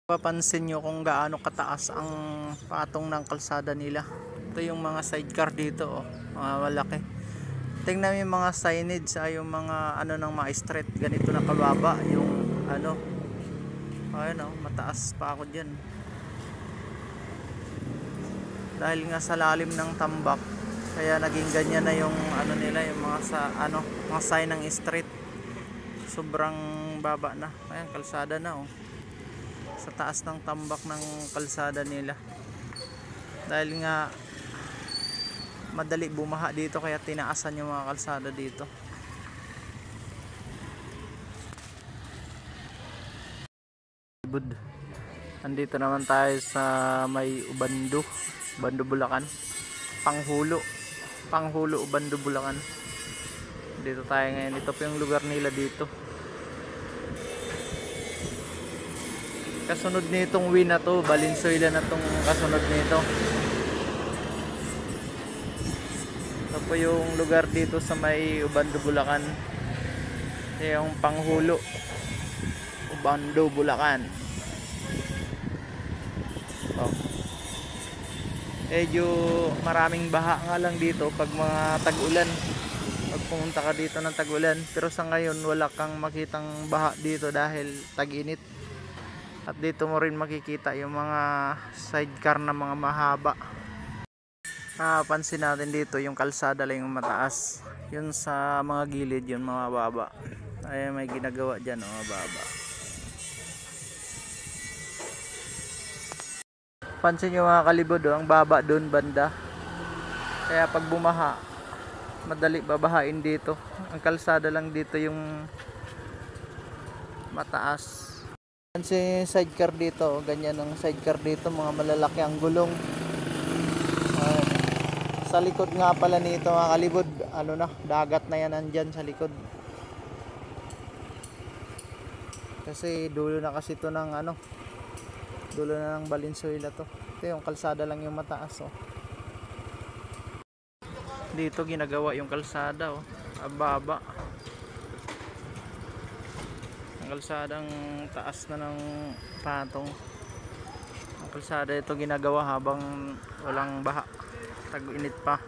Papansin nyo kung gaano kataas ang patong ng kalsada nila. Ito yung mga sidecar dito, oh, mga malaki. Tingnan mo yung mga signage, yung mga ano ng mga street, ganito na kababa yung ano. Ayun, oh, mataas pa ako diyan. Dahil nga sa lalim ng tambak, kaya naging ganyan na yung ano nila, yung mga sa ano, mga sign ng street. Sobrang baba na. Ayan, kalsada na, oh. Sa taas ng tambak ng kalsada nila, dahil nga madali bumaha dito, kaya tinaasan yung mga kalsada dito. Andito naman tayo sa may Ubando, Bulacan, Panghulo, Ubando, Bulacan. Dito tayo ngayon. Ito po yung lugar nila dito. Kasunod nitong Win na to, Valenzuela na tong kasunod nito. Ito po yung lugar dito sa may Ubando, Bulacan. Ito yung Panghulo, Ubando, Bulacan. Oh. Medyo maraming baha nga lang dito pag mga tag-ulan. Pag pumunta ka dito ng tag-ulan, pero sa ngayon wala kang makitang baha dito dahil tag-init. At dito mo rin makikita yung mga sidecar na mga mahaba. Pansin natin dito yung kalsada lang yung mataas, yun sa mga gilid yung mga baba. Ay, may ginagawa dyan, mga baba. Pansin nyo mga kalibod, ang baba dun banda, kaya pag bumaha madali babahain dito. Ang kalsada lang dito yung mataas. Pansin sidecar dito, ganyan ang sidecar dito, mga malalaki ang gulong. Sa likod nga pala nito mga kalibod, ano na, dagat na yan nandyan sa likod. Kasi dulo na kasi ito ng ano, dulo na ng Valenzuela to. Ito yung kalsada lang yung mataas, oh. Dito ginagawa yung kalsada, oh. Ababa. Ang kalsadang taas na ng patong. Ang kalsada ito ginagawa habang walang baha, tag-init pa.